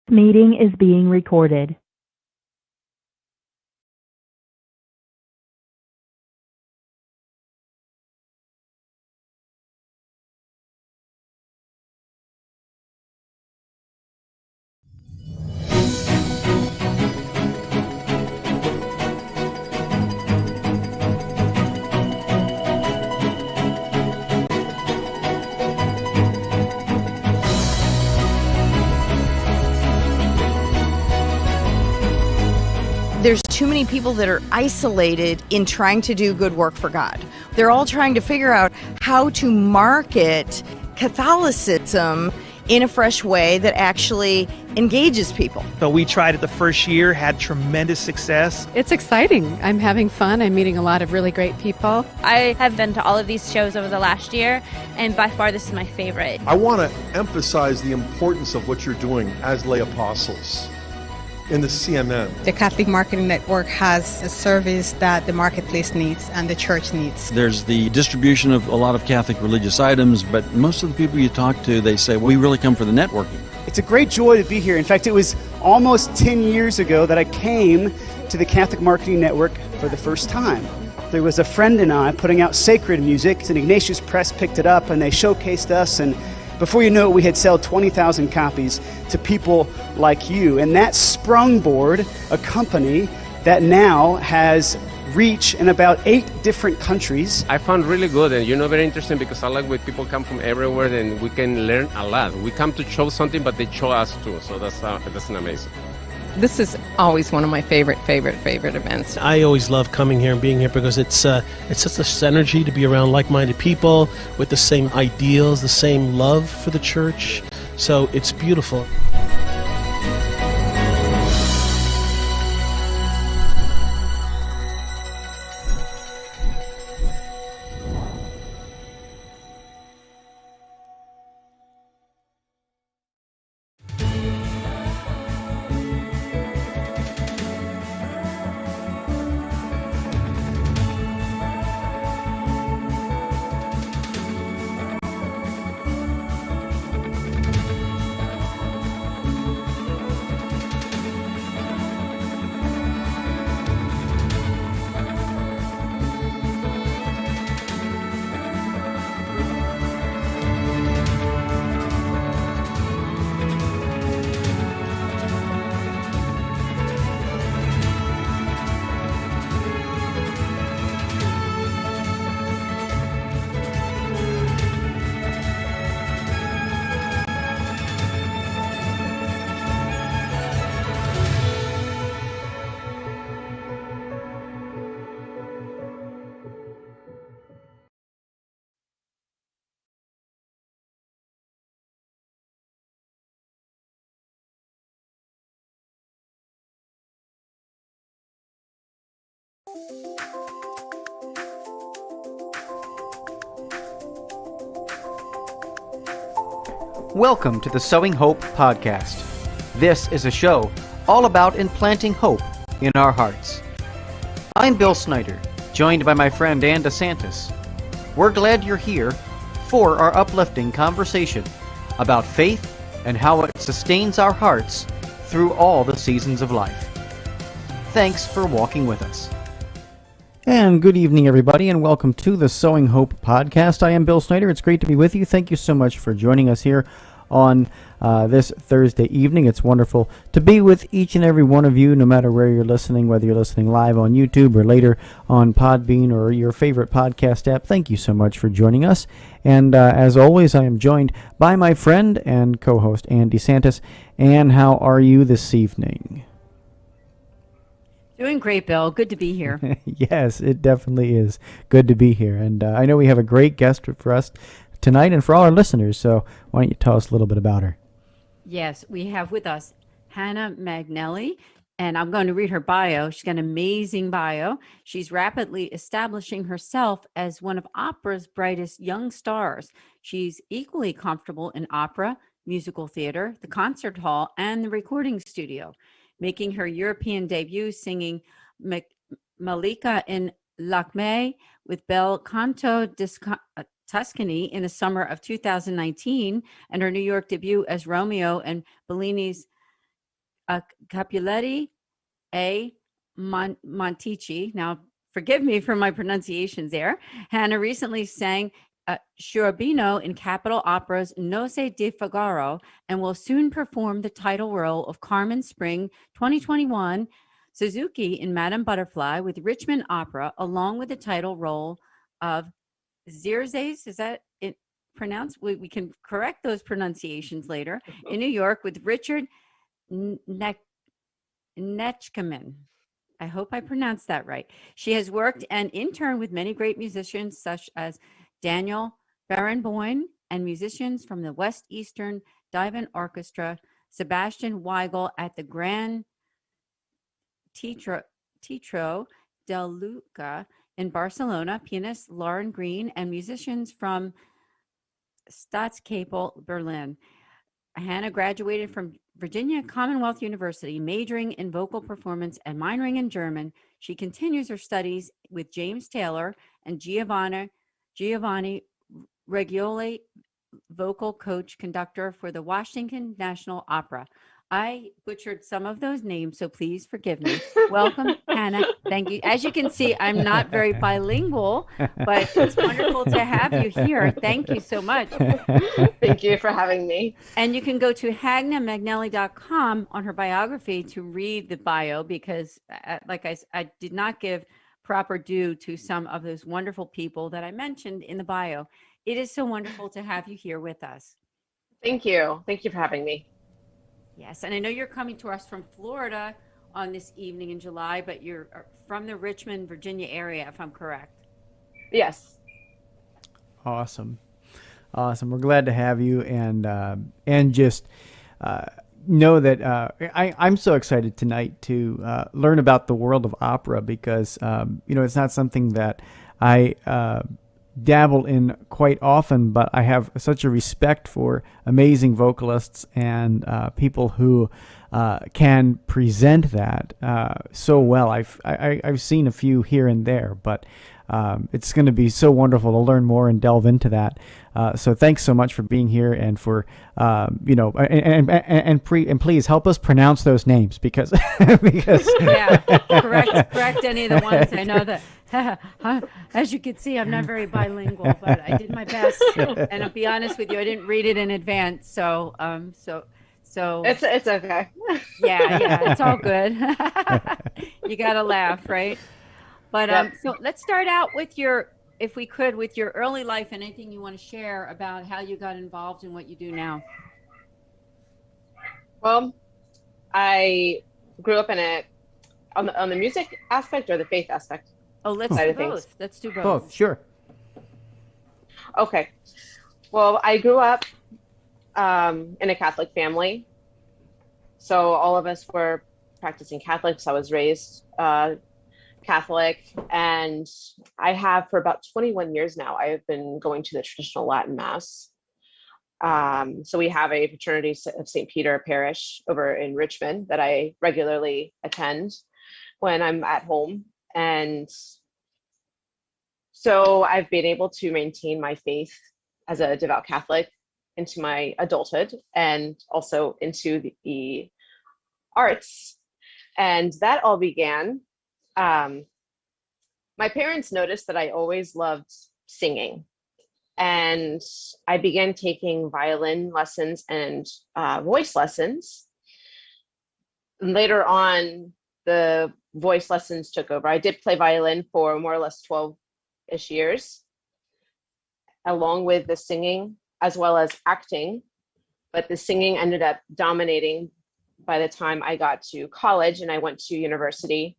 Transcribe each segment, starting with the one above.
Meeting is being recorded. There's too many people that are isolated in trying to do good work for God. They're all trying to figure out how to market Catholicism in a fresh way that actually engages people. So we tried it the first year, had tremendous success. It's exciting. I'm having fun. I'm meeting a lot of really great people. I have been to all of these shows over the last year, and by far this is my favorite. I want to emphasize the importance of what you're doing as lay apostles in the CMN. The Catholic Marketing Network has a service that the marketplace needs and the church needs. There's the distribution of a lot of Catholic religious items, but most of the people you talk to, they say, we really come for the networking. It's a great joy to be here. In fact, it was almost 10 years ago that I came to the Catholic Marketing Network for the first time. There was a friend and I putting out sacred music, and Ignatius Press picked it up and they showcased us, and before you know it, we had sold 20,000 copies to people like you. And that sprungboard a company that now has reach in about 8 different countries. I found really good and very interesting because I like when people come from everywhere and we can learn a lot. We come to show something, but they show us too. So that's an amazing. This is always one of my favorite events. I always love coming here and being here because it's such a synergy to be around like-minded people with the same ideals, the same love for the church. So it's beautiful. Welcome to the Sowing Hope podcast. This is a show all about implanting hope in our hearts. I'm Bill Snyder, joined by my friend Ann DeSantis. We're glad you're here for our uplifting conversation about faith and how it sustains our hearts through all the seasons of life. Thanks for walking with us. And good evening, everybody, and welcome to the Sowing Hope podcast. I am Bill Snyder. It's great to be with you. Thank you so much for joining us here on this Thursday evening. It's wonderful to be with each and every one of you, no matter where you're listening, whether you're listening live on YouTube or later on Podbean or your favorite podcast app. Thank you so much for joining us. And as always, I am joined by my friend and co-host, Ann DeSantis. Ann, how are you this evening? Doing great, Bill. Good to be here. Yes, it definitely is good to be here. And I know we have a great guest for us tonight and for all our listeners. So why don't you tell us a little bit about her? Yes, we have with us Hannah Magnelli, and I'm going to read her bio. She's got an amazing bio. She's rapidly establishing herself as one of opera's brightest young stars. She's equally comfortable in opera, musical theater, the concert hall, and the recording studio, making her European debut singing Malika in Lakme with Bel Canto Tuscany in the summer of 2019, and her New York debut as Romeo and Bellini's Capuletti A. Montici. Now, forgive me for my pronunciations there. Hannah recently sang Cherubino in Capitol Opera's Noce di Figaro and will soon perform the title role of Carmen Spring 2021, Suzuki in Madame Butterfly with Richmond Opera, along with the title role of Xerxes. Is that it pronounced? We can correct those pronunciations later. In New York with Richard Nechkaman. I hope I pronounced that right. She has worked and interned with many great musicians such as Daniel Barenboim and musicians from the West Eastern Divan Orchestra, Sebastian Weigel at the Gran Teatro del Luca in Barcelona, pianist Lauren Green, and musicians from Staatskapelle Berlin. Hannah graduated from Virginia Commonwealth University, majoring in vocal performance and minoring in German. She continues her studies with James Taylor and Giovanni Reggioli, vocal coach conductor for the Washington National Opera. I butchered some of those names, so please forgive me. Welcome, Hannah. Thank you. As you can see, I'm not very bilingual, but it's wonderful to have you here. Thank you so much. Thank you for having me. And you can go to HannahMagnelli.com on her biography to read the bio, because like I did not give proper due to some of those wonderful people that I mentioned in the bio. It is so wonderful to have you here with us. Thank you. Thank you for having me. Yes, and I know you're coming to us from Florida on this evening in July, but you're from the Richmond, Virginia area, if I'm correct. Yes. Awesome. We're glad to have you, and just know that I'm so excited tonight to learn about the world of opera, because it's not something that I dabble in quite often, but I have such a respect for amazing vocalists and people who can present that so well. I've seen a few here and there, but it's going to be so wonderful to learn more and delve into that. So thanks so much for being here, and for and please help us pronounce those names, because yeah, correct any of the ones. I know that. As you can see, I'm not very bilingual, but I did my best. And I'll be honest with you, I didn't read it in advance, so it's okay. Yeah, it's all good. You got to laugh, right? But Yep. So let's start out with your early life and anything you want to share about how you got involved in what you do now. Well, I grew up on the music aspect or the faith aspect. Oh, let's do both. Let's do both. Both, sure. Okay. Well, I grew up in a Catholic family. So all of us were practicing Catholics. I was raised Catholic, and I have for about 21 years now. I have been going to the traditional Latin Mass. So we have a Fraternity of St. Peter parish over in Richmond that I regularly attend when I'm at home. And so I've been able to maintain my faith as a devout Catholic into my adulthood, and also into the arts. And that all began, my parents noticed that I always loved singing. And I began taking violin lessons and voice lessons. And later on, the voice lessons took over. I did play violin for more or less 12-ish years, along with the singing as well as acting. But the singing ended up dominating by the time I got to college and I went to university.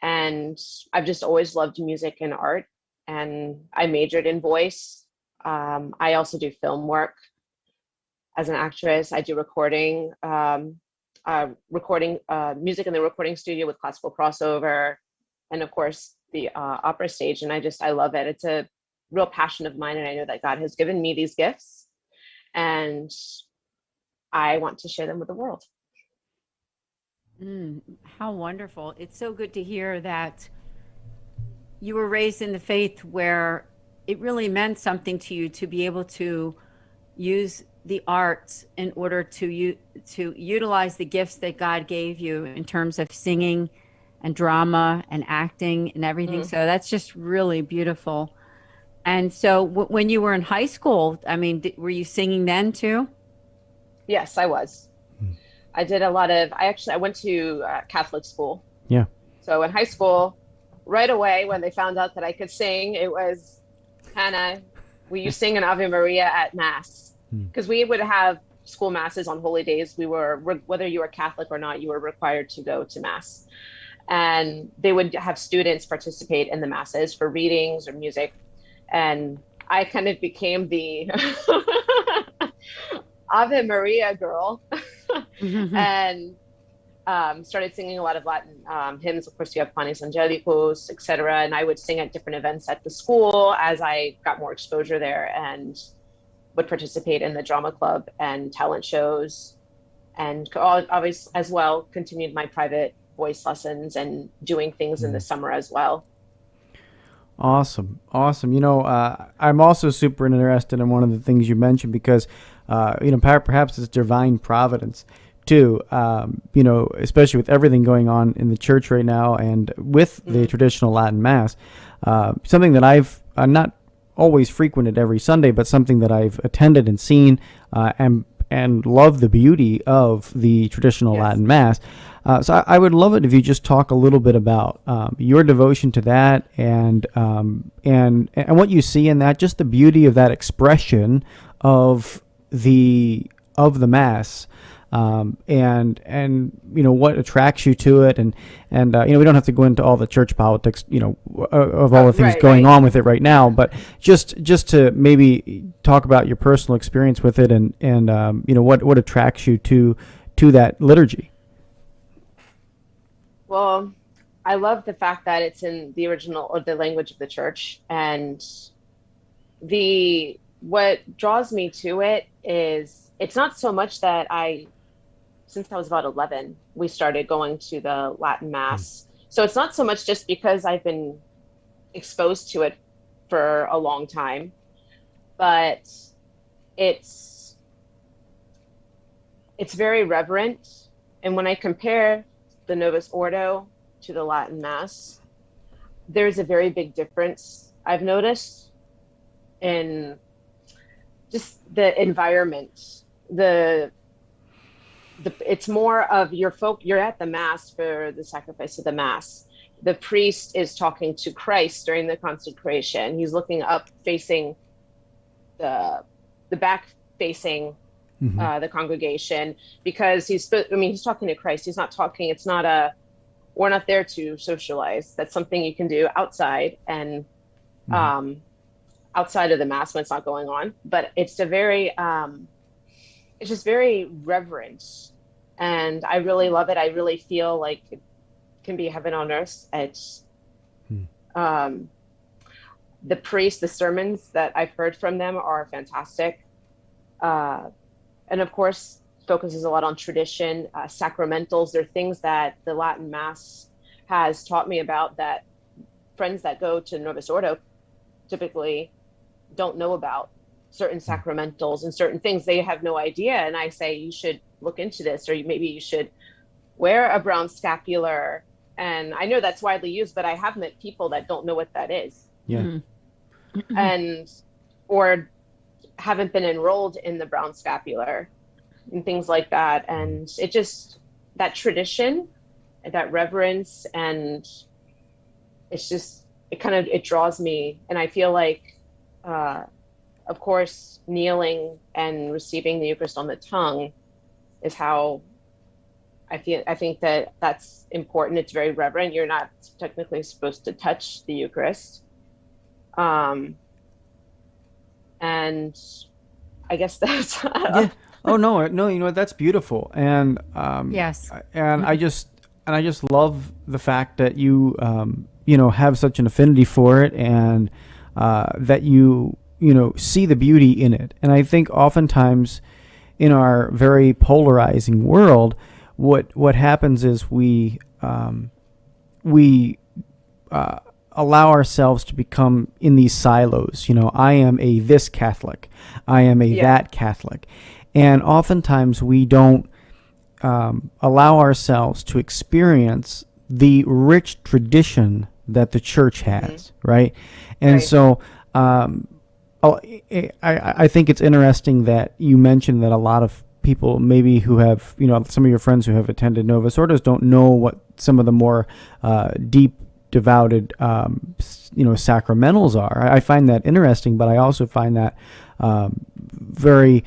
And I've just always loved music and art. And I majored in voice. I also do film work as an actress. I do recording music in the recording studio with Classical Crossover, and of course the opera stage. And I love it. It's a real passion of mine. And I know that God has given me these gifts, and I want to share them with the world. How wonderful. It's so good to hear that you were raised in the faith where it really meant something to you to be able to use the arts in order to utilize the gifts that God gave you in terms of singing and drama and acting and everything. So that's just really beautiful. And so when you were in high school, I mean, were you singing then too? Yes, I was. I did a lot of, I went to Catholic school. Yeah. So in high school, right away when they found out that I could sing, it was, Hannah, will you sing an Ave Maria at Mass? Because we would have school masses on holy days. Whether you were Catholic or not, you were required to go to Mass. And they would have students participate in the masses for readings or music. And I kind of became the Ave Maria girl and started singing a lot of Latin hymns. Of course, you have Panis Angelicus, etc. And I would sing at different events at the school as I got more exposure there, and would participate in the drama club and talent shows, and obviously as well continued my private voice lessons and doing things in the summer as well. Awesome. You know, I'm also super interested in one of the things you mentioned because, you know, perhaps it's divine providence too, you know, especially with everything going on in the church right now and with the traditional Latin Mass, something that I've not always frequented every Sunday, but something that I've attended and seen and love the beauty of the traditional Latin Mass. So I would love it if you just talk a little bit about your devotion to that and what you see in that, just the beauty of that expression of the Mass, and you know what attracts you to it, and you know, we don't have to go into all the church politics, you know, of all the things going on with it right now, but just to maybe talk about your personal experience with it and you know what attracts you to that liturgy. Well, I love the fact that it's in the original or the language of the church, and what draws me to it is it's not so much that since I was about 11, we started going to the Latin Mass. So it's not so much just because I've been exposed to it for a long time, but it's very reverent. And when I compare the Novus Ordo to the Latin Mass, there's a very big difference I've noticed in just the environment. It's more of you're at the Mass for the sacrifice of the Mass. The priest is talking to Christ during the consecration. He's looking up, facing the back facing the congregation, because he's talking to Christ. He's not talking, we're not there to socialize. That's something you can do outside and outside of the Mass when it's not going on. But it's it's just very reverent, and I really love it. I really feel like it can be heaven on earth. It's the priests, the sermons that I've heard from them are fantastic. And of course, focuses a lot on tradition, sacramentals. They're things that the Latin Mass has taught me about that friends that go to Novus Ordo typically don't know about. Certain sacramentals and certain things, they have no idea. And I say, you should look into this, or maybe you should wear a brown scapular. And I know that's widely used, but I have met people that don't know what that is. Yeah. And, or haven't been enrolled in the brown scapular and things like that. And it just, that tradition, that reverence, and it's just, it draws me. And I feel like, of course, kneeling and receiving the Eucharist on the tongue is how I think that that's important. It's very reverent. You're not technically supposed to touch the Eucharist. And I guess that's yeah. Oh no, you know what, that's beautiful. And yes. And I just love the fact that you you know, have such an affinity for it, and that you know, see the beauty in it. And I think oftentimes in our very polarizing world, what happens is we allow ourselves to become in these silos. I am a this Catholic, I am a that Catholic, and oftentimes we don't allow ourselves to experience the rich tradition that the church has, right? And so I think it's interesting that you mentioned that a lot of people maybe who have, some of your friends who have attended Novus Ordos don't know what some of the more deep, devoted, sacramentals are. I find that interesting, but I also find that very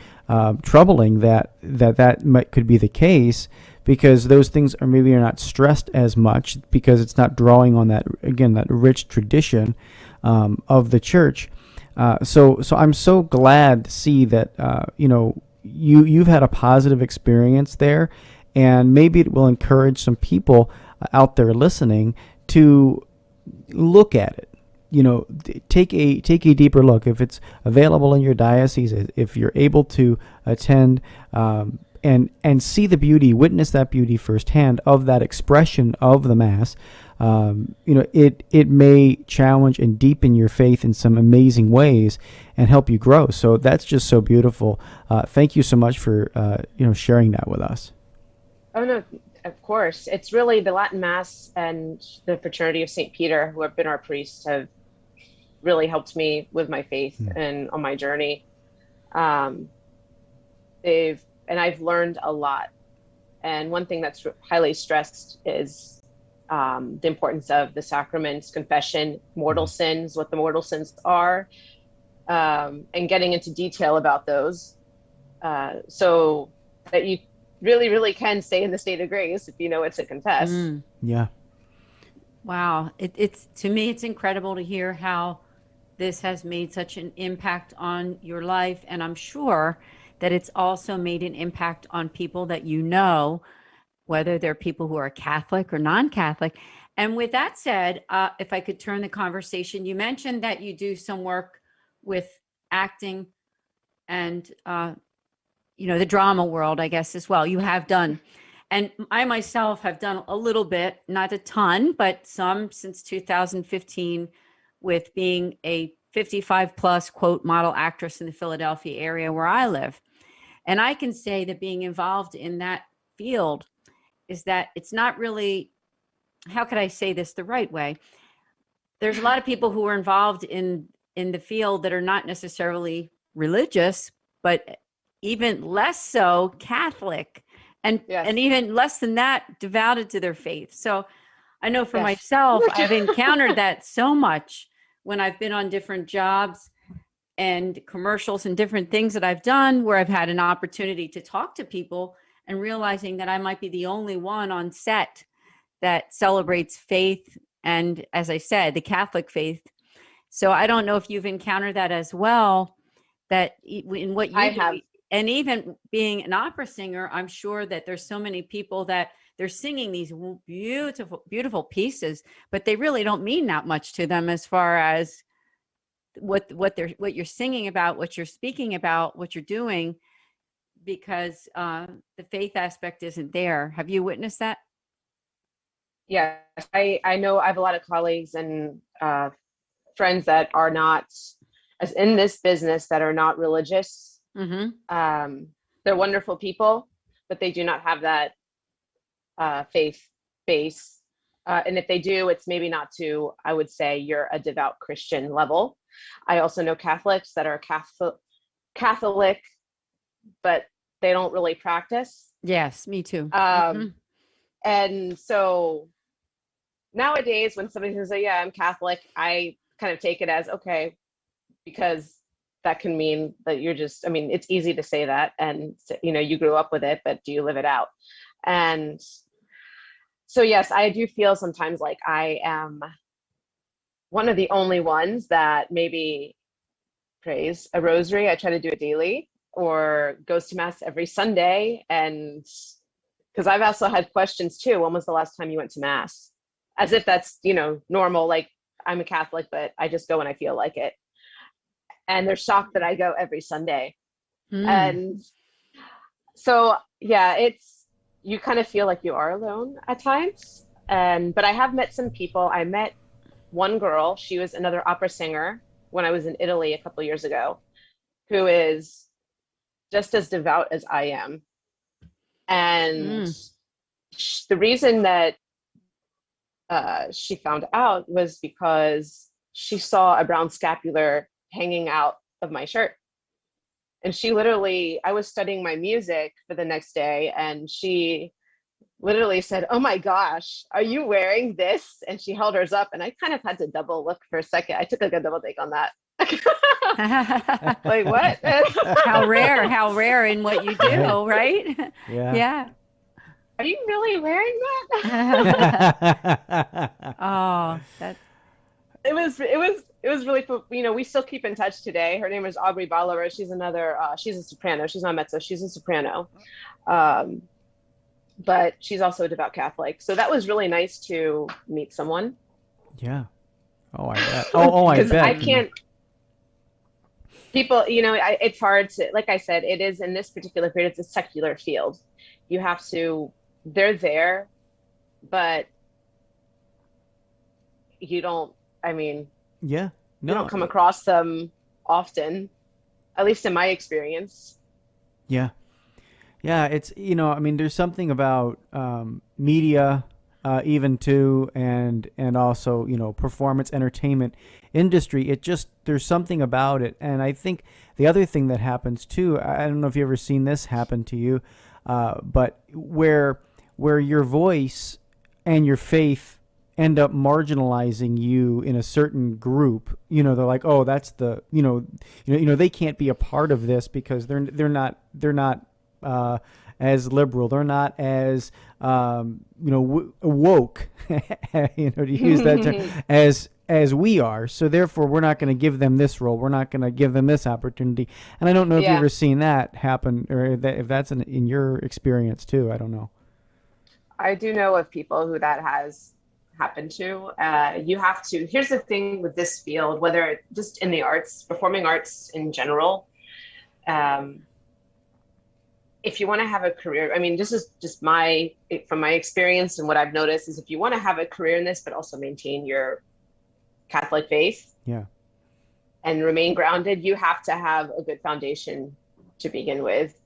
troubling that could be the case, because those things are not stressed as much because it's not drawing on that rich tradition of the church. So I'm so glad to see that you've had a positive experience there, and maybe it will encourage some people out there listening to look at it. Take a deeper look. If it's available in your diocese, if you're able to attend and see the beauty, witness that beauty firsthand of that expression of the Mass, it may challenge and deepen your faith in some amazing ways and help you grow. So that's just so beautiful. Thank you so much for sharing that with us. Oh no, of course. It's really the Latin Mass and the Fraternity of St. Peter, who have been our priests, have really helped me with my faith and on my journey. I've learned a lot. And one thing that's highly stressed is the importance of the sacraments, confession, mortal sins, what the mortal sins are, and getting into detail about those, so that you really, really can stay in the state of grace if you know what to confess. Yeah. Wow. It's to me, it's incredible to hear how this has made such an impact on your life. And I'm sure that it's also made an impact on people that whether they're people who are Catholic or non-Catholic. And with that said, if I could turn the conversation, you mentioned that you do some work with acting and, the drama world, I guess, as well. You have done. And I myself have done a little bit, not a ton, but some since 2015, with being a 55 plus quote model actress in the Philadelphia area where I live. And I can say that being involved in that field is that it's not really, how could I say this the right way? There's a lot of people who are involved in the field that are not necessarily religious, but even less so Catholic, and even less than that devoted to their faith. So I know for myself, I've encountered that so much when I've been on different jobs and commercials and different things that I've done, where I've had an opportunity to talk to people and realizing that I might be the only one on set that celebrates faith. And as I said, the Catholic faith. So I don't know if you've encountered that as well, that in what you do. And even being an opera singer, I'm sure that there's so many people that they're singing these beautiful, beautiful pieces, but they really don't mean that much to them as far as what you're singing about, what you're speaking about, what you're doing, because the faith aspect isn't there. Have you witnessed that? Yeah, I know I have a lot of colleagues and friends that are not as in this business, that are not religious. They're wonderful people, but they do not have that faith base. And if they do, it's maybe not to, I would say, you're a devout Christian level. I also know Catholics that are Catholic, but they don't really practice. Yes, me too. And so nowadays when somebody says, yeah, I'm Catholic, I kind of take it as, okay, because that can mean that you're just, it's easy to say that, and you grew up with it, but do you live it out? And so, yes, I do feel sometimes like I am one of the only ones that maybe prays a rosary. I try to do it daily, or goes to Mass every Sunday. And because I've also had questions too. When was the last time you went to Mass? As if that's, normal. Like, I'm a Catholic, but I just go when I feel like it. And they're shocked that I go every Sunday. And so, yeah, you kind of feel like you are alone at times. But I have met some people. I met one girl. She was another opera singer when I was in Italy a couple years ago, who is just as devout as I am. And the reason that she found out was because she saw a brown scapular hanging out of my shirt. And she literally, I was studying my music for the next day, and she literally said, "Oh my gosh, are you wearing this?" And she held hers up, and I kind of had to double look for a second. I took a good double take on that. Like, what? How rare in what you do, right? Yeah. Yeah. Are you really wearing that? Oh, that. It was really cool. You know, we still keep in touch today. Her name is Aubrey Ballero. She's another, she's a soprano. She's not mezzo. She's a soprano. But she's also a devout Catholic. So that was really nice to meet someone. Yeah. Oh, I bet. I bet. I can't, people, you know, it's hard to, like I said, it is in this particular period, it's a secular field. You have to, they're there, but you don't, I mean, yeah, no, you don't come across them often, at least in my experience. Yeah. Yeah. It's, you know, I mean, there's something about media, even too, and also, you know, performance entertainment industry. It just, there's something about it. And I think the other thing that happens too, I don't know if you've ever seen this happen to you, but where your voice and your faith end up marginalizing you in a certain group. You know, they're like, oh, that's the, you know, they can't be a part of this because they're not as liberal. They're not as, woke, you know, to use that term, as we are. So therefore, we're not going to give them this role. We're not going to give them this opportunity. And I don't know if you've ever seen that happen, or if that's in your experience too. I don't know. I do know of people who that has happened to. You have to, here's the thing with this field, whether just in the arts, performing arts in general, if you want to have a career, I mean, this is just from my experience and what I've noticed is if you want to have a career in this, but also maintain your Catholic faith, yeah, and remain grounded, you have to have a good foundation to begin with.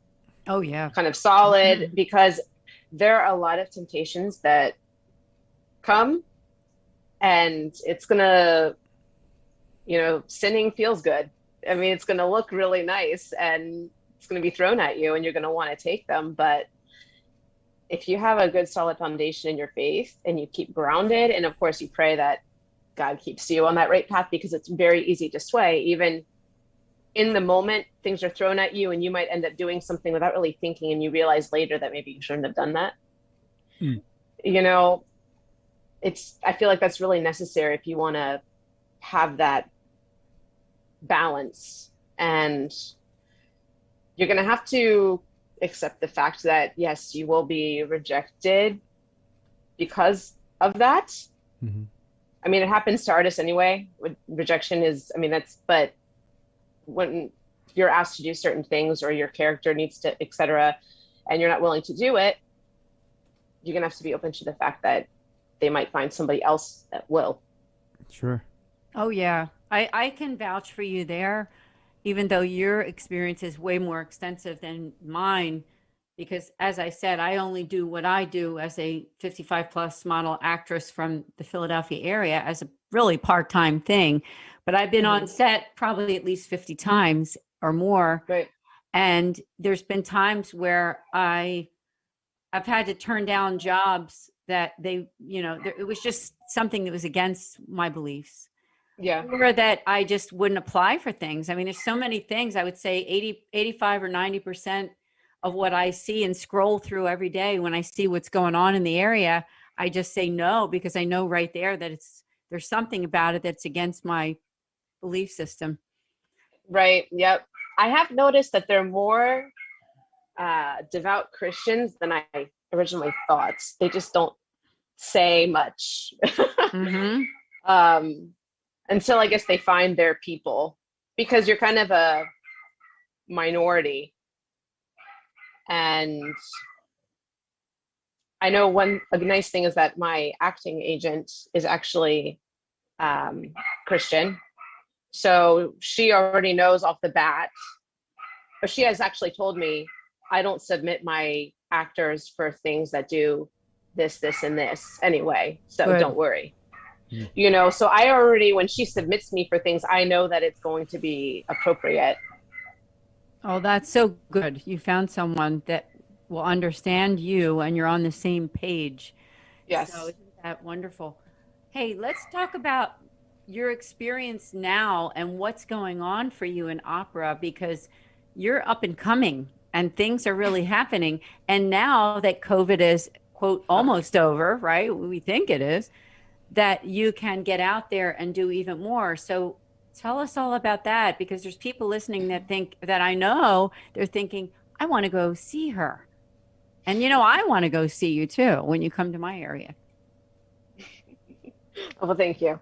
Oh yeah. Kind of solid, because there are a lot of temptations that come, and it's gonna, you know, sinning feels good. I mean, it's gonna look really nice and it's gonna be thrown at you and you're gonna want to take them. But if you have a good solid foundation in your faith and you keep grounded, and of course you pray that God keeps you on that right path, because it's very easy to sway. Even in the moment, things are thrown at you and you might end up doing something without really thinking, and you realize later that maybe you shouldn't have done that. You know, I feel like that's really necessary if you want to have that balance. And you're going to have to accept the fact that, yes, you will be rejected because of that. Mm-hmm. I mean, it happens to artists anyway. Rejection is, I mean, but when you're asked to do certain things, or your character needs to, et cetera, and you're not willing to do it, you're going to have to be open to the fact that they might find somebody else that will. Sure. Oh, yeah. I can vouch for you there, even though your experience is way more extensive than mine, because as I said, I only do what I do as a 55 plus model actress from the Philadelphia area as a really part-time thing. But I've been on set probably at least 50 times or more. Right. And there's been times where I've had to turn down jobs that they, you know, it was just something that was against my beliefs. Yeah. Or that I just wouldn't apply for things. I mean, there's so many things. I would say 85 or 90% of what I see and scroll through every day when I see what's going on in the area, I just say no, because I know right there that there's something about it that's against my belief system. Right. Yep. I have noticed that there are more devout Christians than I originally thought. They just don't say much. Mm-hmm. Until I guess they find their people, because you're kind of a minority. And I know a nice thing is that my acting agent is actually Christian. So she already knows off the bat, but she has actually told me, I don't submit my actors for things that do this, this, and this anyway. So Good. don't worry. You know, so I already, when she submits me for things, I know that it's going to be appropriate. Oh, that's so good. You found someone that will understand you and you're on the same page. Yes. So isn't that wonderful? Hey, let's talk about your experience now and what's going on for you in opera, because you're up and coming and things are really happening. And now that COVID is, quote, almost over, right? We think it is, that you can get out there and do even more. So tell us all about that, because there's people listening that think, that I know, they're thinking, I want to go see her. And, you know, I want to go see you too when you come to my area. Well, thank you.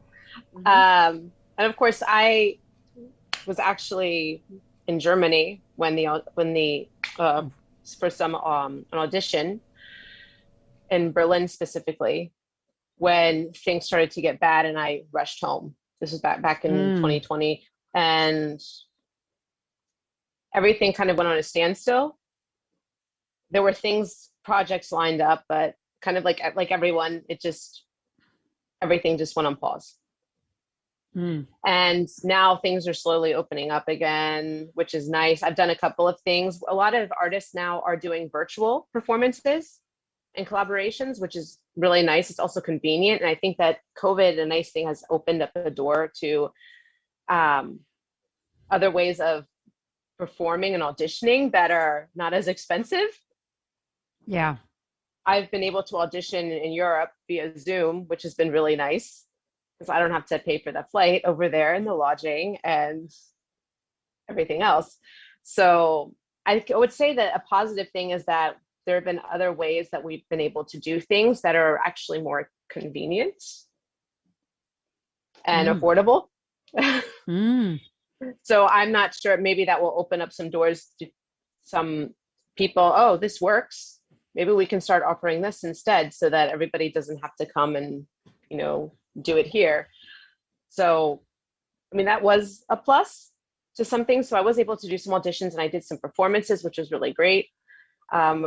And of course, I was actually in Germany when for some an audition in Berlin specifically, when things started to get bad and I rushed home. This was back in 2020, and everything kind of went on a standstill. There were projects lined up, but kind of like everyone, everything just went on pause. And now things are slowly opening up again, which is nice. I've done a couple of things. A lot of artists now are doing virtual performances and collaborations, which is really nice. It's also convenient. And I think that COVID, a nice thing, has opened up the door to other ways of performing and auditioning that are not as expensive. Yeah. I've been able to audition in Europe via Zoom, which has been really nice, because I don't have to pay for the flight over there and the lodging and everything else. So I would say that a positive thing is that there have been other ways that we've been able to do things that are actually more convenient and affordable. So I'm not sure, maybe that will open up some doors to some people. Oh, this works. Maybe we can start offering this instead, so that everybody doesn't have to come and, you know, do it here. So, I mean, that was a plus to some things. So I was able to do some auditions and I did some performances, which was really great.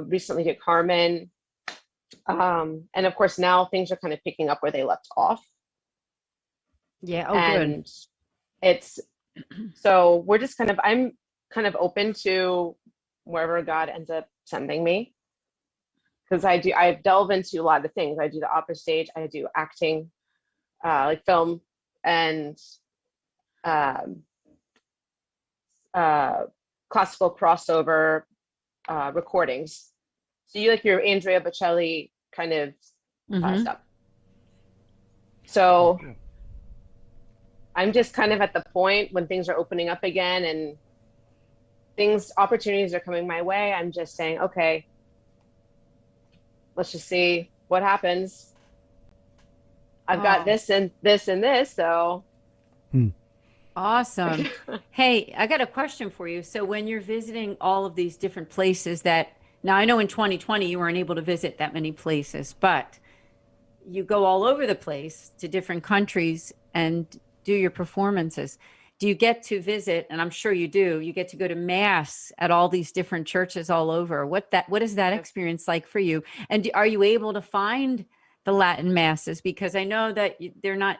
Recently did Carmen. And of course, now things are kind of picking up where they left off. Yeah. Oh, and good. It's, so we're just I'm kind of open to wherever God ends up sending me. Because I delve into a lot of things. I do the opera stage, I do acting, like film, and classical crossover recordings. So you like your Andrea Bocelli kind of stuff. So I'm just kind of at the point when things are opening up again and opportunities are coming my way. I'm just saying, okay, let's just see what happens. I've got this and this and this, so. Awesome. Hey, I got a question for you. So when you're visiting all of these different places now I know in 2020 you weren't able to visit that many places, but you go all over the place to different countries and do your performances. Do you get to visit, and I'm sure you do, you get to go to mass at all these different churches all over. What is that experience like for you? And are you able to find the Latin masses? Because I know that they're not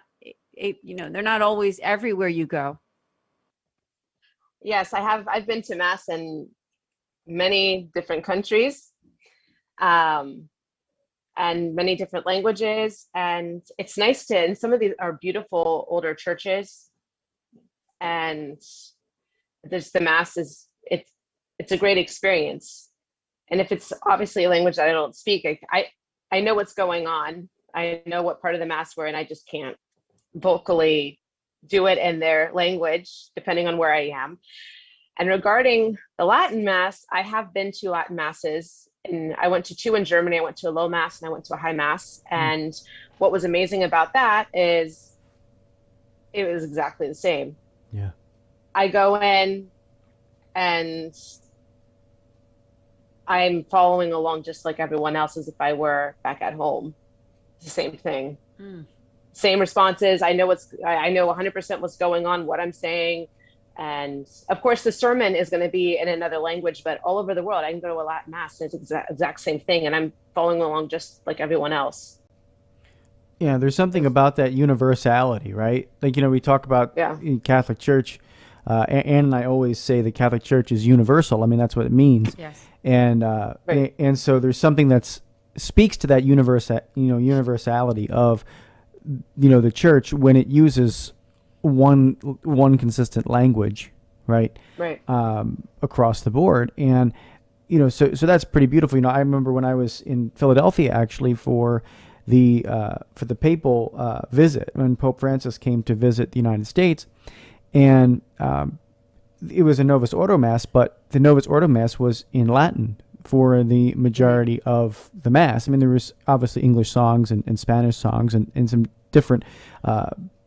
always everywhere you go. Yes, I have. I've been to mass in many different countries, and many different languages. And it's nice and some of these are beautiful older churches. And there's the mass it's a great experience. And if it's obviously a language that I don't speak, I know what's going on. I know what part of the mass we're in. I just can't vocally do it in their language, depending on where I am. And regarding the Latin mass, I have been to Latin masses, and I went to 2 in Germany. I went to a low mass and I went to a high mass. And what was amazing about that is it was exactly the same. Yeah. I go in and I'm following along just like everyone else as if I were back at home. It's the same thing. same responses. I know 100% what's going on, what I'm saying. And of course, the sermon is going to be in another language, but all over the world, I can go to a Latin mass and it's the exact same thing. And I'm following along just like everyone else. Yeah, there's something about that universality, right? Like, we talk about in Catholic Church, Ann and I always say the Catholic Church is universal. I mean, that's what it means. Yes. And and so there's something that speaks to that universality of, the church when it uses one consistent language, right? Right. Across the board. And, so that's pretty beautiful. I remember when I was in Philadelphia, actually, for the papal visit, when Pope Francis came to visit the United States, and it was a Novus Ordo Mass, but the Novus Ordo Mass was in Latin for the majority of the Mass. I mean, there was obviously English songs and Spanish songs and some different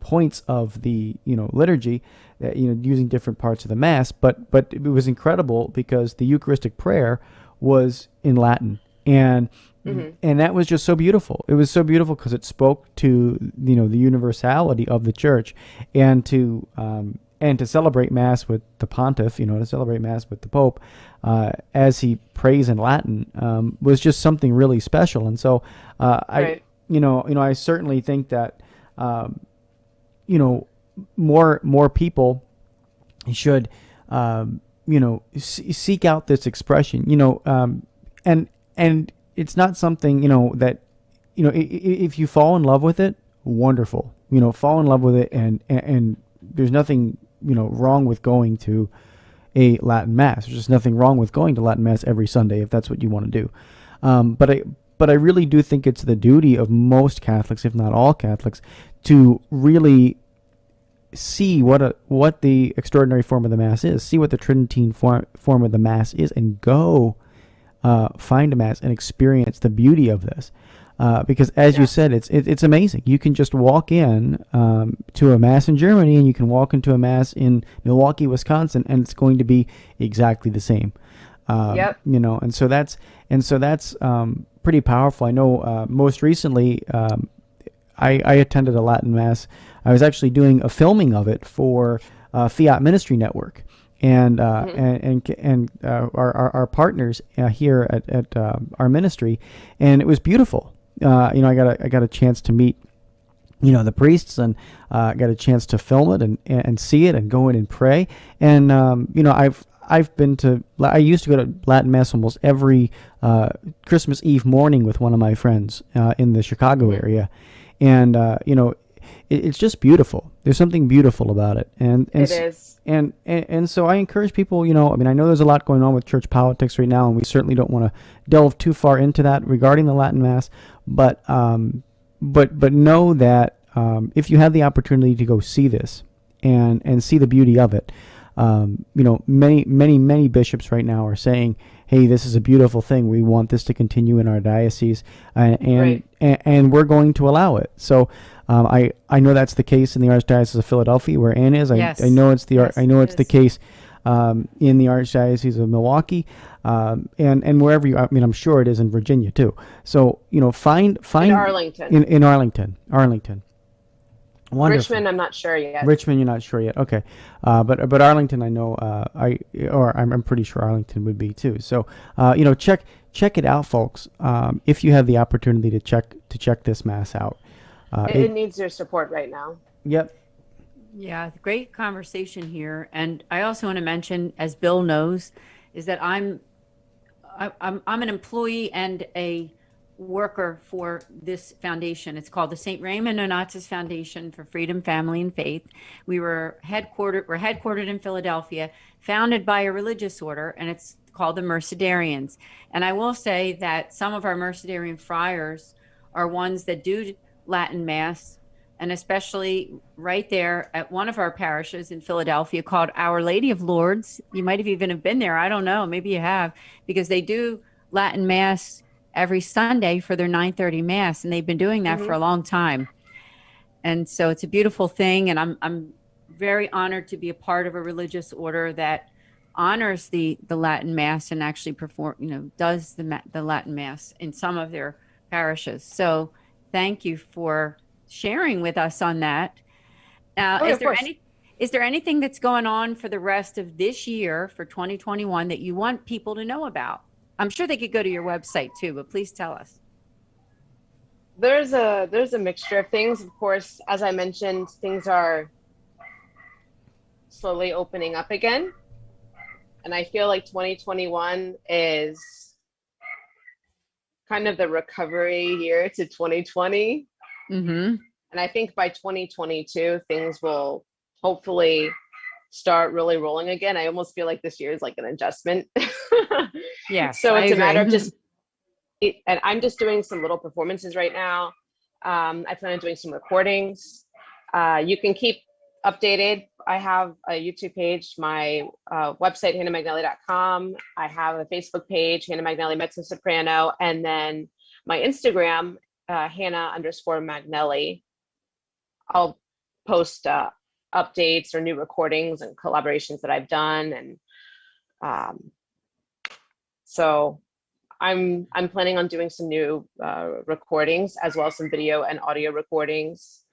points of the liturgy, that using different parts of the Mass, but it was incredible because the Eucharistic prayer was in Latin, and that was just so beautiful. It was so beautiful because it spoke to the universality of the Church, and to celebrate Mass with the Pontiff, to celebrate Mass with the Pope, as he prays in Latin, was just something really special. And so I certainly think that more people should seek out this expression, and it's not something that if you fall in love with it, wonderful, fall in love with it, and there's nothing wrong with going to a Latin Mass. There's just nothing wrong with going to Latin Mass every Sunday if that's what you want to do. But I really do think it's the duty of most Catholics, if not all Catholics, to really see what the extraordinary form of the Mass is, see what the Tridentine form of the Mass is, and go find a Mass and experience the beauty of this. Because as you said, it's amazing. You can just walk in to a Mass in Germany, and you can walk into a Mass in Milwaukee, Wisconsin, and it's going to be exactly the same. And so that's pretty powerful. I know most recently I attended a Latin Mass. I was actually doing a filming of it for Fiat Ministry Network, and our partners here at our ministry, and it was beautiful. I got a chance to meet the priests, and got a chance to film it and see it and go in and pray. And I used to go to Latin Mass almost every Christmas Eve morning with one of my friends in the Chicago area, and it's just beautiful. There's something beautiful about it, and it is. And so I encourage people. I know there's a lot going on with church politics right now, and we certainly don't want to delve too far into that regarding the Latin Mass. But know that if you have the opportunity to go see this and see the beauty of it, many bishops right now are saying, hey, this is a beautiful thing. We want this to continue in our diocese, and we're going to allow it. So I know that's the case in the Archdiocese of Philadelphia, where Ann is. I know it's the case in the Archdiocese of Milwaukee, and wherever you. I mean, I'm sure it is in Virginia too. So find in Arlington. In Arlington. Wonderful. Richmond, I'm not sure yet. Richmond, you're not sure yet. Okay, but Arlington, I know. I'm pretty sure Arlington would be too. So, check it out, folks. If you have the opportunity to check this Mass out, it needs your support right now. Yep. Yeah, great conversation here, and I also want to mention, as Bill knows, is that I'm an employee and a worker for this foundation. It's called the St. Raymond Nonnatus Foundation for Freedom, Family, and Faith. We're headquartered in Philadelphia, founded by a religious order, and it's called the Mercedarians. And I will say that some of our Mercedarian friars are ones that do Latin Mass, and especially right there at one of our parishes in Philadelphia called Our Lady of Lourdes. You might have even been there. I don't know. Maybe you have, because they do Latin Mass every Sunday for their 9:30 Mass, and they've been doing that for a long time. And so it's a beautiful thing, and I'm very honored to be a part of a religious order that honors the Latin Mass and actually does the Latin Mass in some of their parishes. So thank you for sharing with us on that. Oh, Is of there course. is there anything that's going on for the rest of this year for 2021 that you want people to know about? I'm sure they could go to your website too, but please tell us. There's a mixture of things. Of course, as I mentioned, things are slowly opening up again. And I feel like 2021 is kind of the recovery year to 2020. Mm-hmm. And I think by 2022, things will hopefully start really rolling again. I almost feel like this year is like an adjustment. Yes, So I it's a matter agree. of and I'm just doing some little performances right now. I plan on doing some recordings. You can keep updated. I have a YouTube page, my website, hannahmagnelli.com. I have a Facebook page, Hannah Magnelli Mezzo Soprano, and then my Instagram, Hannah_Magnelli. I'll post updates or new recordings and collaborations that I've done, and so I'm planning on doing some new recordings, as well as some video and audio recordings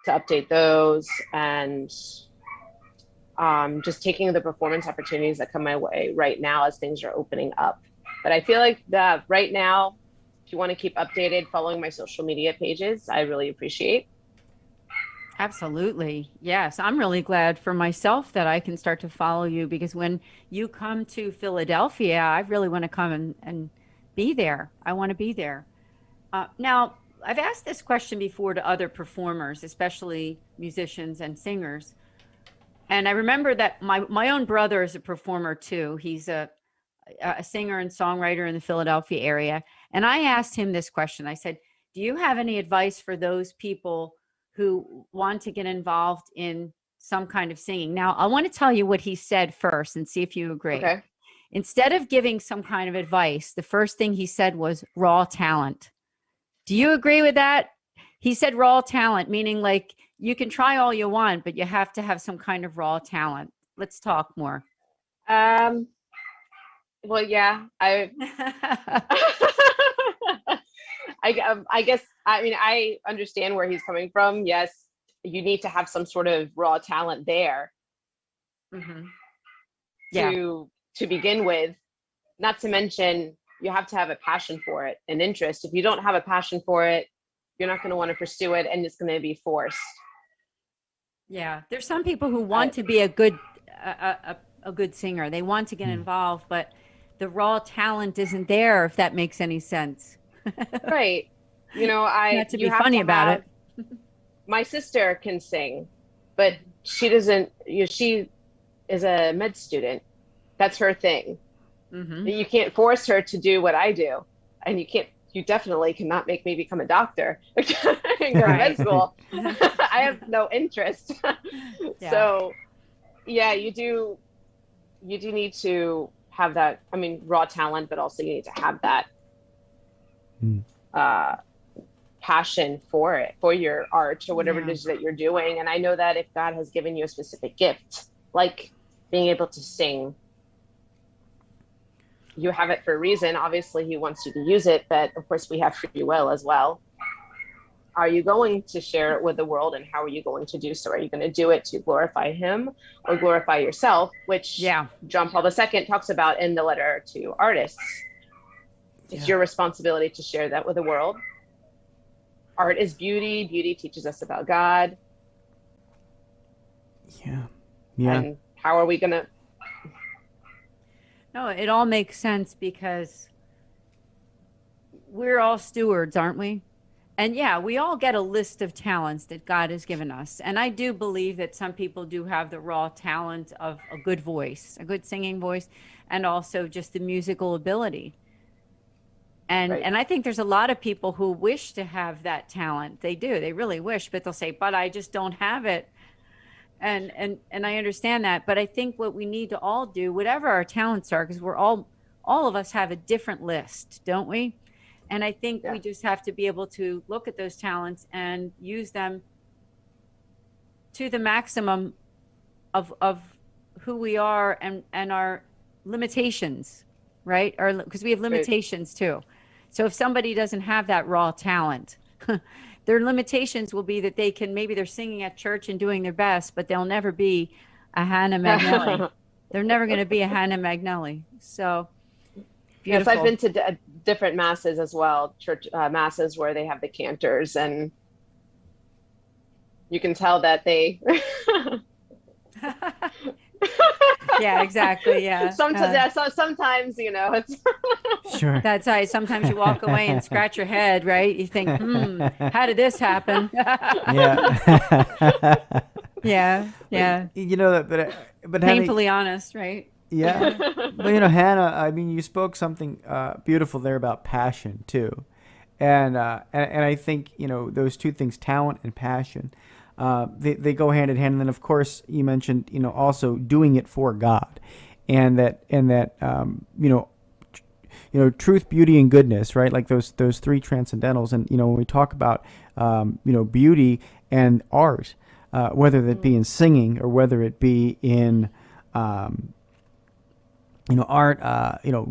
to update those, and just taking the performance opportunities that come my way right now as things are opening up. But I feel like that right now, if you want to keep updated, following my social media pages, I really appreciate. Absolutely. Yes. I'm really glad for myself that I can start to follow you, because when you come to Philadelphia, I really want to come and be there. I want to be there. Now, I've asked this question before to other performers, especially musicians and singers. And I remember that my own brother is a performer too. He's a singer and songwriter in the Philadelphia area. And I asked him this question. I said, do you have any advice for those people who want to get involved in some kind of singing? Now, I want to tell you what he said first and see if you agree. Okay. Instead of giving some kind of advice, the first thing he said was raw talent. Do you agree with that? He said raw talent, meaning like you can try all you want, but you have to have some kind of raw talent. Let's talk more. Well, yeah, I guess, I mean, I understand where he's coming from. Yes, you need to have some sort of raw talent there to begin with. Not to mention, you have to have a passion for it, an interest. If you don't have a passion for it, you're not going to want to pursue it, and it's going to be forced. Yeah, there's some people who want to be a good singer. They want to get involved, but the raw talent isn't there, if that makes any sense. Right. You know, Not to be funny about it. My sister can sing, but she doesn't, she is a med student. That's her thing. You can't force her to do what I do. And you definitely cannot make me become a doctor and go to med school. I have no interest. Yeah. So yeah, you do need to have that, I mean, raw talent, but also you need to have that passion for it, for your art or whatever it is that you're doing. And I know that if God has given you a specific gift, like being able to sing, you have it for a reason. Obviously, he wants you to use it, but of course we have free will as well. Are you going to share it with the world, and how are you going to do so? Are you going to do it to glorify him or glorify yourself, which John Paul II talks about in the letter to artists. It's your responsibility to share that with the world. Art is beauty. Beauty teaches us about God. Yeah. And how are we going to... No, it all makes sense, because we're all stewards, aren't we? And yeah, we all get a list of talents that God has given us. And I do believe that some people do have the raw talent of a good voice, a good singing voice, and also just the musical ability. And and I think there's a lot of people who wish to have that talent. They do. They really wish, but they'll say, but I just don't have it. And I understand that. But I think what we need to all do, whatever our talents are, because we're all of us have a different list, don't we? And I think we just have to be able to look at those talents and use them to the maximum of who we are and our limitations, right? Because we have limitations too. So if somebody doesn't have that raw talent, their limitations will be that maybe they're singing at church and doing their best, but they'll never be a Hannah Magnelli. They're never going to be a Hannah Magnelli. So beautiful. Yes, I've been to different masses as well, church masses where they have the cantors, and you can tell that they yeah, exactly. Yeah. Sometimes, it's Sure. That's right. Sometimes you walk away and scratch your head, right? You think, how did this happen? Yeah. Yeah. But painfully honest, right? Yeah. But Hannah, I mean, you spoke something beautiful there about passion too, and I think those two things, talent and passion, they go hand in hand. And then of course you mentioned also doing it for God, and that truth, beauty, and goodness, right? Like those three transcendentals. And when we talk about beauty and art, whether that be in singing or whether it be in art,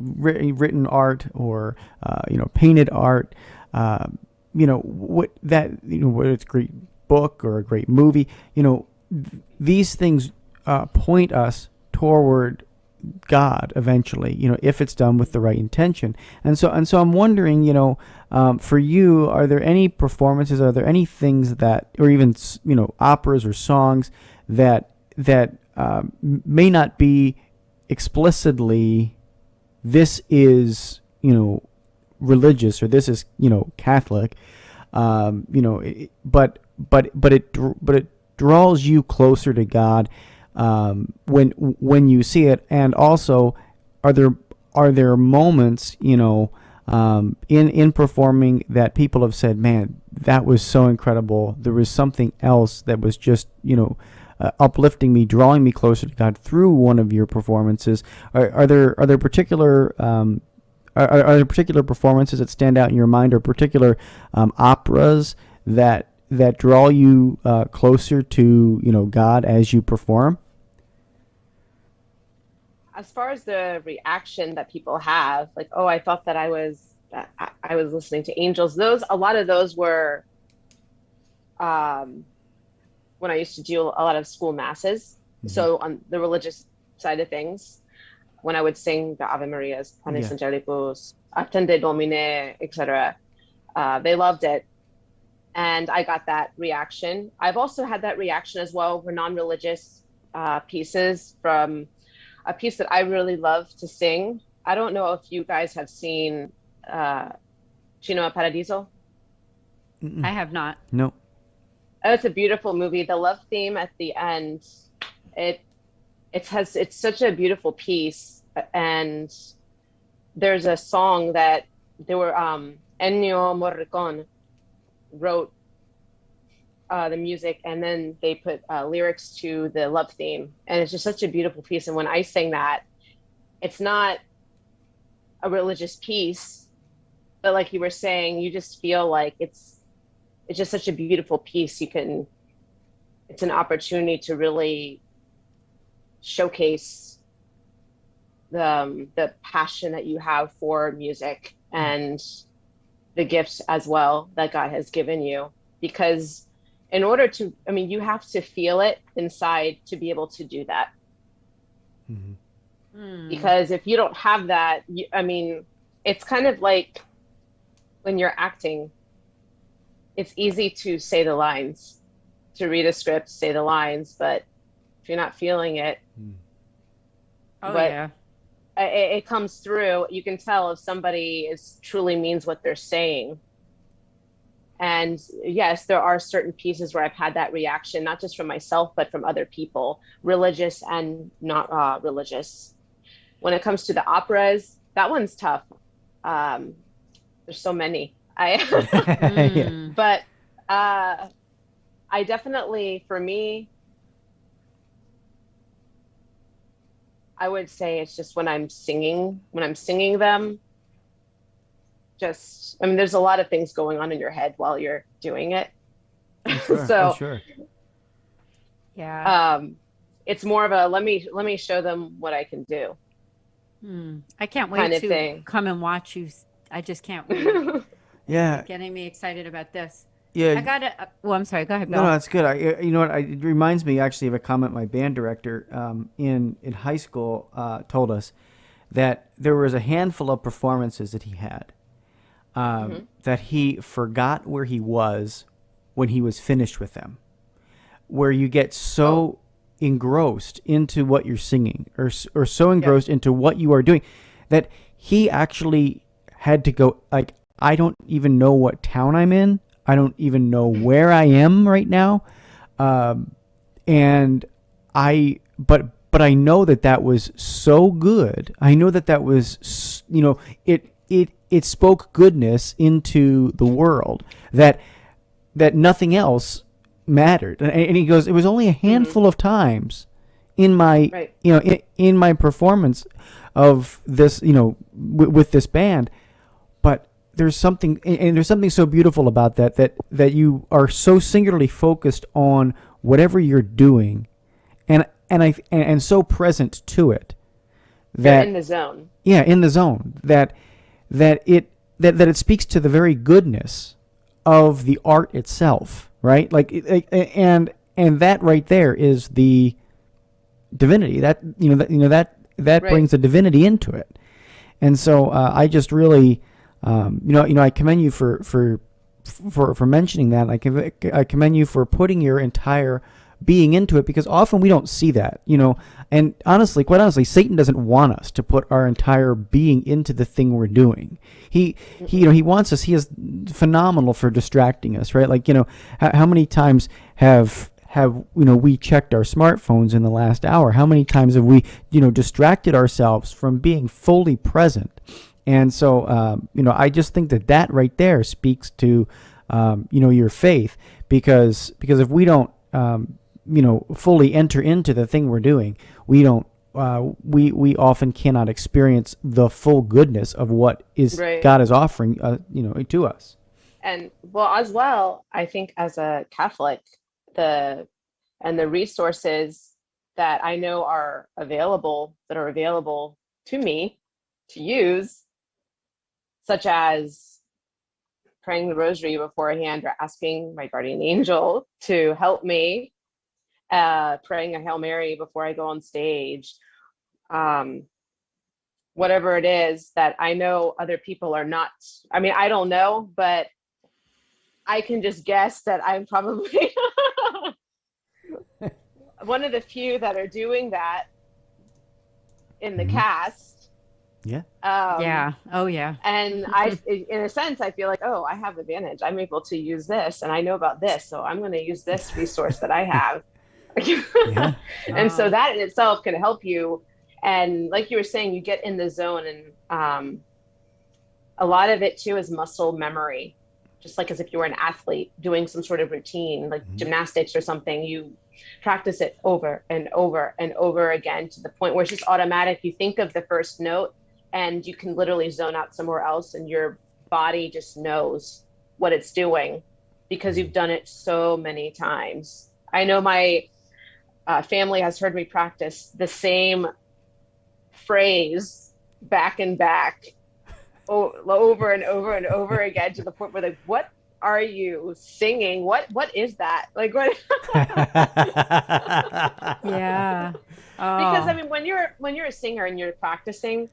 written art or painted art, whether it's a great book or a great movie, these things point us toward God eventually, if it's done with the right intention. And so I'm wondering, for you, are there any performances, are there any things that, or even, operas or songs that may not be explicitly, this is, religious, or this is, Catholic, but it draws you closer to God when you see it? And also, are there moments in performing that people have said, man, that was so incredible, there was something else that was just uplifting me, drawing me closer to God through one of your performances? Are there particular are there particular performances that stand out in your mind, or particular operas that draw you closer to God as you perform? As far as the reaction that people have, like, oh, I thought that I was listening to angels. A lot of those were when I used to do a lot of school masses. Mm-hmm. So on the religious side of things, when I would sing the Ave Marias, Panis Angelicus, Attende Domine, etc., they loved it. And I got that reaction. I've also had that reaction as well for non-religious pieces, from a piece that I really love to sing. I don't know if you guys have seen Chino a Paradiso. Mm-mm. I have not. No. Oh, it's a beautiful movie. The love theme at the end, it's such a beautiful piece. And there's a song that Ennio Morricone wrote the music, and then they put lyrics to the love theme, and it's just such a beautiful piece. And when I sing that, it's not a religious piece, but like you were saying, you just feel like it's just such a beautiful piece. It's an opportunity to really showcase the passion that you have for music and the gifts as well that God has given you. Because in order to, you have to feel it inside to be able to do that. Mm-hmm. Because if you don't have that, it's kind of like when you're acting, it's easy to say the lines, to read a script, say the lines, but if you're not feeling it, it comes through. You can tell if somebody truly means what they're saying. And yes, there are certain pieces where I've had that reaction, not just from myself, but from other people, religious and not religious. When it comes to the operas, that one's tough. There's so many. But I definitely, for me, I would say it's just when I'm singing them, there's a lot of things going on in your head while you're doing it. Sure. Sure. Yeah. It's more of a, let me show them what I can do. I can't wait to come and watch you. I just can't wait. Yeah. Getting me excited about this. Yeah. I got to, well, I'm sorry. Go ahead, Bill. No, that's good. You know what? It reminds me actually of a comment my band director in high school told us, that there was a handful of performances that he had that he forgot where he was when he was finished with them, where you get so engrossed into what you're singing or so engrossed into what you are doing that he actually had to go, like, I don't even know what town I'm in. I don't even know where I am right now. And but I know that was so good. I know that was, you know, it spoke goodness into the world that nothing else mattered. And he goes, it was only a handful of times in my, you know, in my performance of this, you know, with this band, but there's something, and there's something so beautiful about that you are so singularly focused on whatever you're doing, and so present to it that you're in the zone. Yeah, in the zone. That it speaks to the very goodness of the art itself, right? And that right there is the divinity. That brings the divinity into it. And so I just really, I commend you for mentioning that. I commend you for putting your entire being into it, because often we don't see that, and quite honestly, Satan doesn't want us to put our entire being into the thing we're doing. He wants us. He is phenomenal for distracting us, right? How many times have we checked our smartphones in the last hour? How many times have we, distracted ourselves from being fully present? And so, I just think that right there speaks to, your faith, because if we don't, fully enter into the thing we're doing, we don't, we often cannot experience the full goodness of what is God is offering, to us. And as well, I think as a Catholic, the resources that I know are available to me to use, such as praying the rosary beforehand or asking my guardian angel to help me, praying a Hail Mary before I go on stage, whatever it is that I know other people are not. I mean, I don't know, but I can just guess that I'm probably one of the few that are doing that in the cast. Yeah. Yeah. Oh, yeah. And in a sense, I feel like, I have advantage. I'm able to use this, and I know about this, so I'm going to use this resource that I have. And so that in itself can help you. And like you were saying, you get in the zone, and a lot of it too is muscle memory. Just like as if you were an athlete doing some sort of routine, like gymnastics or something, you practice it over and over and over again to the point where it's just automatic. You think of the first note and you can literally zone out somewhere else, and your body just knows what it's doing because you've done it so many times. I know my family has heard me practice the same phrase back and back over and over and over again, to the point where like, what are you singing? What is that? Like, what? Yeah. Because I mean, when you're a singer and you're practicing,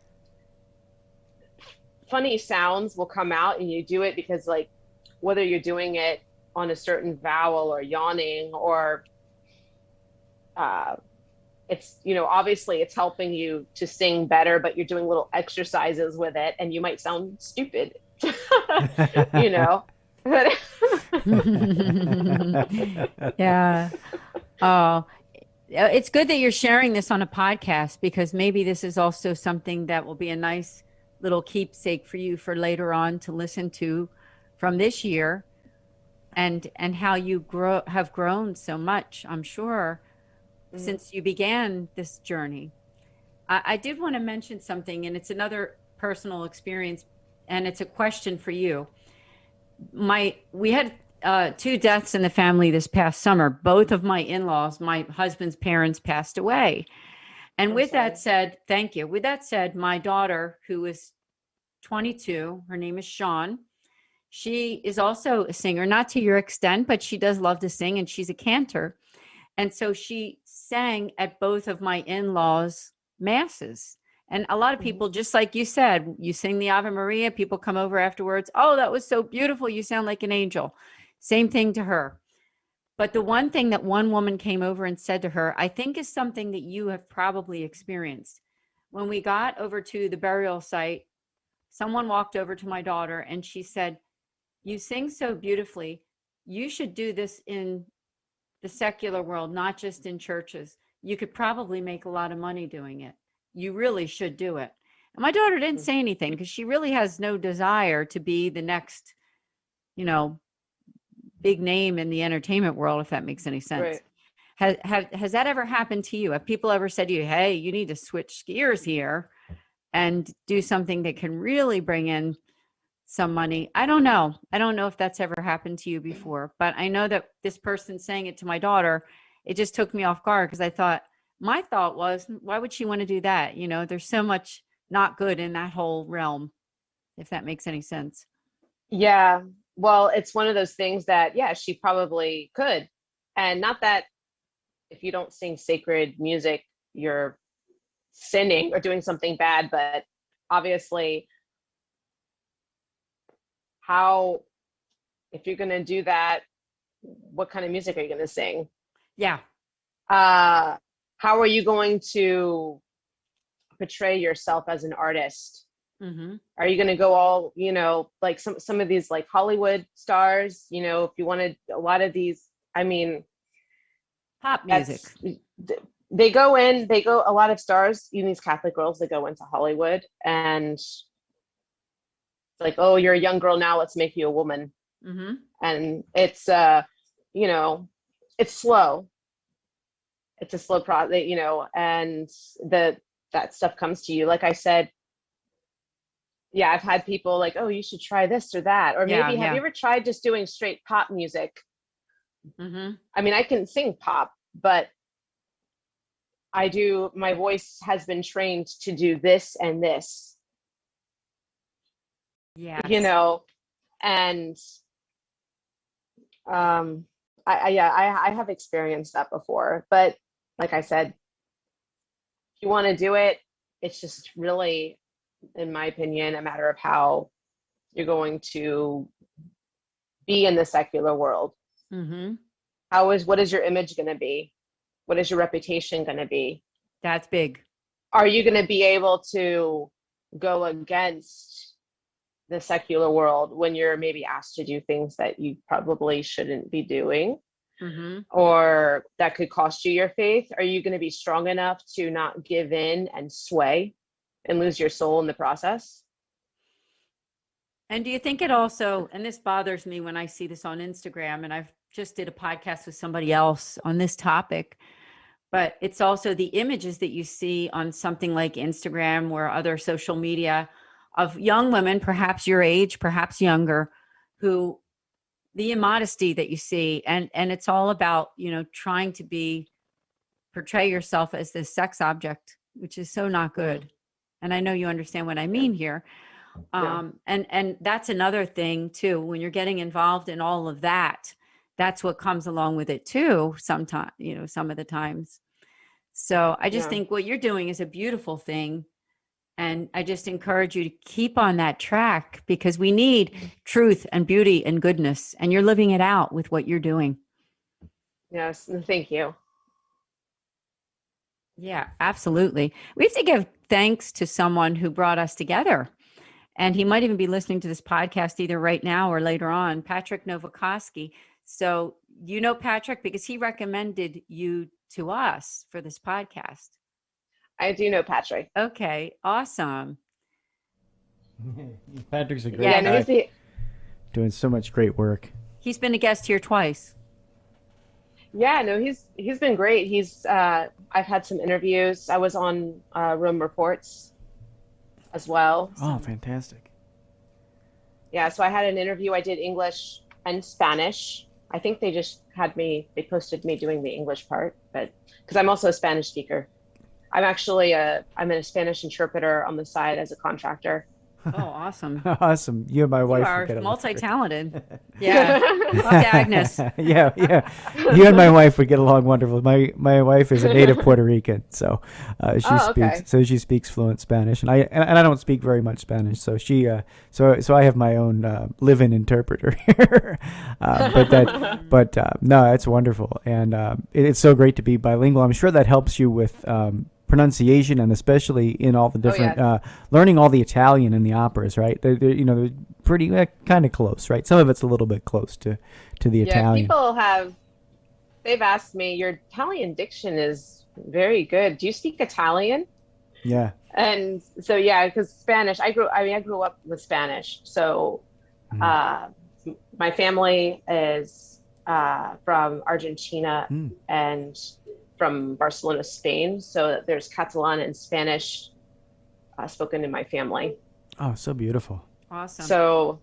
funny sounds will come out, and you do it because, like, whether you're doing it on a certain vowel or yawning, or it's, obviously it's helping you to sing better, but you're doing little exercises with it, and you might sound stupid, but yeah. Oh, it's good that you're sharing this on a podcast, because maybe this is also something that will be a nice little keepsake for you for later on to listen to from this year, and how you have grown so much, I'm sure, since you began this journey. I did want to mention something, and it's another personal experience, and it's a question for you. We had 2 deaths in the family this past summer. Both of my in-laws, my husband's parents, passed away. And that said, thank you. With that said, my daughter, who is 22, her name is Sean, She is also a singer, not to your extent, but she does love to sing, and she's a cantor. And so she sang at both of my in-laws' masses. And a lot of people, just like you said, you sing the Ave Maria, people come over afterwards. Oh, that was so beautiful. You sound like an angel. Same thing to her. But the one thing that one woman came over and said to her, I think is something that you have probably experienced. When we got over to the burial site, someone walked over to my daughter and she said, you sing so beautifully. You should do this in the secular world, not just in churches. You could probably make a lot of money doing it. You really should do it. And my daughter didn't say anything because she really has no desire to be the next, big name in the entertainment world, if that makes any sense. Right. Has that ever happened to you? Have people ever said to you, hey, you need to switch gears here and do something that can really bring in some money? I don't know. I don't know if that's ever happened to you before, but I know that this person saying it to my daughter, it just took me off guard because my thought was, why would she want to do that? There's so much not good in that whole realm, if that makes any sense. Yeah. Well, it's one of those things that, yeah, she probably could. And not that if you don't sing sacred music, you're sinning or doing something bad, but obviously if you're going to do that, what kind of music are you going to sing? Yeah. How are you going to portray yourself as an artist? Mm-hmm. Are you going to go all, like some of these like Hollywood stars, if you wanted a lot of these, pop music, a lot of stars, even these Catholic girls that go into Hollywood and it's like, oh, you're a young girl now, let's make you a woman. Mm-hmm. And it's, it's slow. It's a slow process, and that stuff comes to you. Like I said, yeah, I've had people like, oh, you should try this or that. Or maybe, have you ever tried just doing straight pop music? Mm-hmm. I can sing pop, but my voice has been trained to do this and this. Yeah. And I have experienced that before, but like I said, if you want to do it, it's just really, in my opinion, a matter of how you're going to be in the secular world. Mm-hmm. What is your image going to be? What is your reputation going to be? That's big. Are you going to be able to go against the secular world when you're maybe asked to do things that you probably shouldn't be doing? Mm-hmm. Or that could cost you your faith? Are you going to be strong enough to not give in and sway and lose your soul in the process? And do you think it also, and this bothers me when I see this on Instagram, and I've just did a podcast with somebody else on this topic, but it's also the images that you see on something like Instagram or other social media of young women, perhaps your age, perhaps younger, who the immodesty that you see, and it's all about, trying to portray yourself as this sex object, which is so not good. And I know you understand what I mean here. And that's another thing too, when you're getting involved in all of that, that's what comes along with it too. Sometimes, some of the times. So I just think what you're doing is a beautiful thing. And I just encourage you to keep on that track because we need truth and beauty and goodness. And you're living it out with what you're doing. Yes. Thank you. Yeah, absolutely. We have to give thanks to someone who brought us together. And he might even be listening to this podcast either right now or later on, Patrick Novakoski. So Patrick because he recommended you to us for this podcast. I do know Patrick. Okay, awesome. Patrick's a great guy. Doing so much great work. He's been a guest here twice. Yeah, no, he's been great. I've had some interviews. I was on Rome Reports as well. Oh, fantastic. Yeah, so I had an interview. I did English and Spanish. I think they posted me doing the English part, but because I'm also a Spanish speaker. I'm a Spanish interpreter on the side as a contractor. Oh, awesome. Awesome. You and my wife You are would get along great. multi-talented. Yeah. Love to Agnes. Yeah. You and my wife would get along wonderful. My wife is a native Puerto Rican, so she speaks fluent Spanish, and I don't speak very much Spanish, so so I have my own live-in interpreter here. No, that's wonderful, and it's so great to be bilingual. I'm sure that helps you with pronunciation, and especially in all the different learning all the Italian in the operas, right? They're pretty kind of close, right? Some of it's a little bit close to the Italian. They've asked me, your Italian diction is very good. Do you speak Italian? Yeah. And so because Spanish, I grew up with Spanish, so my family is from Argentina and from Barcelona, Spain. So there's Catalan and Spanish spoken in my family. Oh, so beautiful. Awesome. So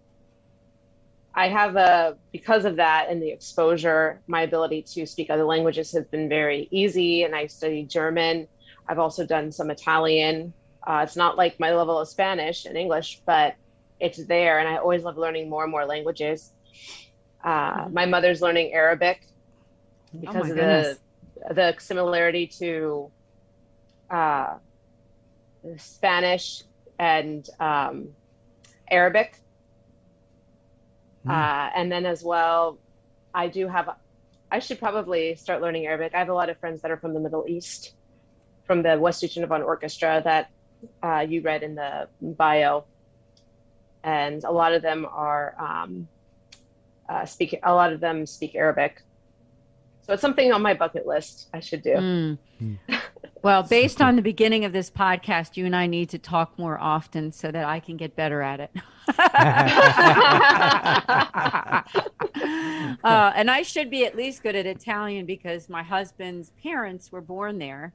I have because of that and the exposure, my ability to speak other languages has been very easy. And I studied German. I've also done some Italian. It's not like my level of Spanish and English, but it's there. And I always love learning more and more languages. My mother's learning Arabic because of the similarity to Spanish and Arabic. And then as well, I should probably start learning Arabic. I have a lot of friends that are from the Middle East, from the West Javon Orchestra that you read in the bio. And a lot of them speak Arabic. So it's something on my bucket list I should do. Well, based on the beginning of this podcast, you and I need to talk more often so that I can get better at it. And I should be at least good at Italian because my husband's parents were born there.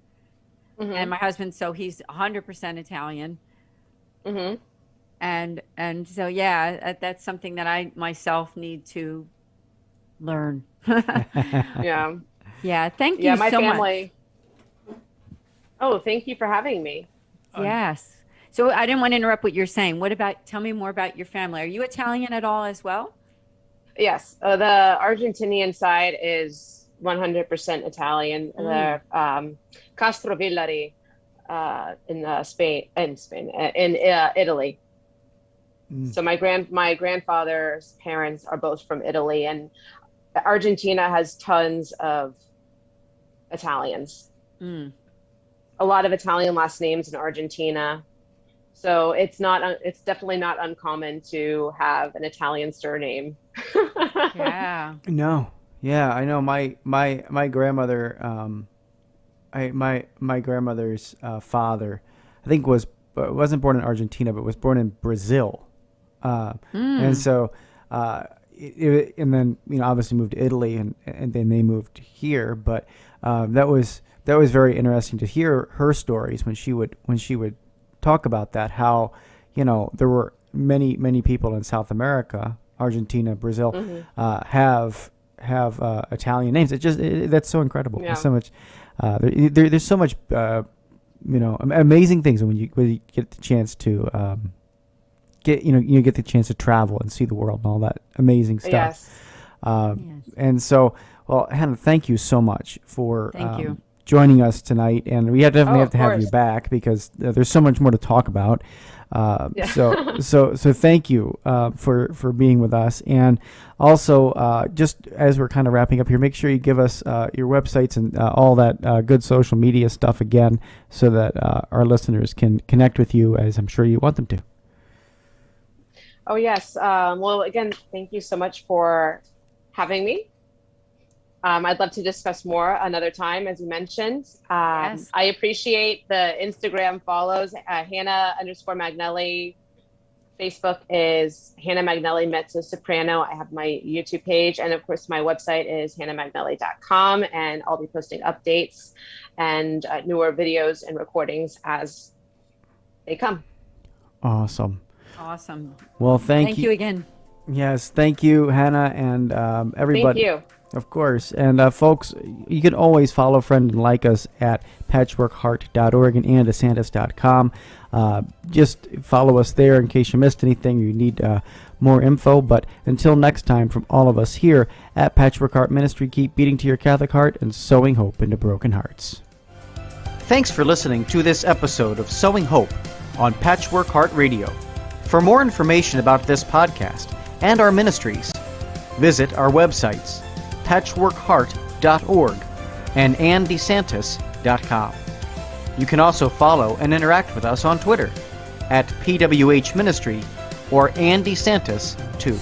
And my husband, so he's 100% Italian. And so, that's something that I myself need to learn. Yeah. Thank you my so family. much. Oh, thank you for having me. Yes. So I didn't want to interrupt what you're saying. Tell me more about your family. Are you Italian at all as well? Yes. The Argentinian side is 100% Italian. The Castrovillari in Italy. So my grandfather's parents are both from Italy, and Argentina has tons of Italians. A lot of Italian last names in Argentina. So it's definitely not uncommon to have an Italian surname. No. Yeah, I know my grandmother my grandmother's father, I think wasn't born in Argentina, but was born in Brazil. And so and then obviously moved to Italy, and then they moved here, but that was very interesting to hear her stories when she would talk about that, how there were many people in South America, Argentina, Brazil, have Italian names. That's so incredible. There's so much there's so much amazing things when you get the chance to get the chance to travel and see the world and all that amazing stuff. And so, well, Hannah, thank you so much for joining us tonight, and we definitely have to have you back because there's so much more to talk about. So thank you for being with us, and also just as we're kind of wrapping up here, make sure you give us your websites and all that good social media stuff again, so that our listeners can connect with you, as I'm sure you want them to. Oh yes. Well, again, thank you so much for having me. I'd love to discuss more another time, as you mentioned. I appreciate the Instagram follows, Hannah_Magnelli. Facebook is Hannah Magnelli Mezzo Soprano. I have my YouTube page, and of course my website is hannahmagnelli.com, and I'll be posting updates and newer videos and recordings as they come. Awesome. Awesome. Well, thank you again. Yes, thank you, Hannah, and everybody. Thank you. Of course. And folks, you can always follow, friend, and like us at patchworkheart.org and andesantis.com. Just follow us there in case you missed anything or you need more info. But until next time, from all of us here at Patchwork Heart Ministry, keep beating to your Catholic heart and sowing hope into broken hearts. Thanks for listening to this episode of Sowing Hope on Patchwork Heart Radio. For more information about this podcast and our ministries, visit our websites, patchworkheart.org and andesantis.com. You can also follow and interact with us on Twitter at PWH Ministry or Andy Santis 2.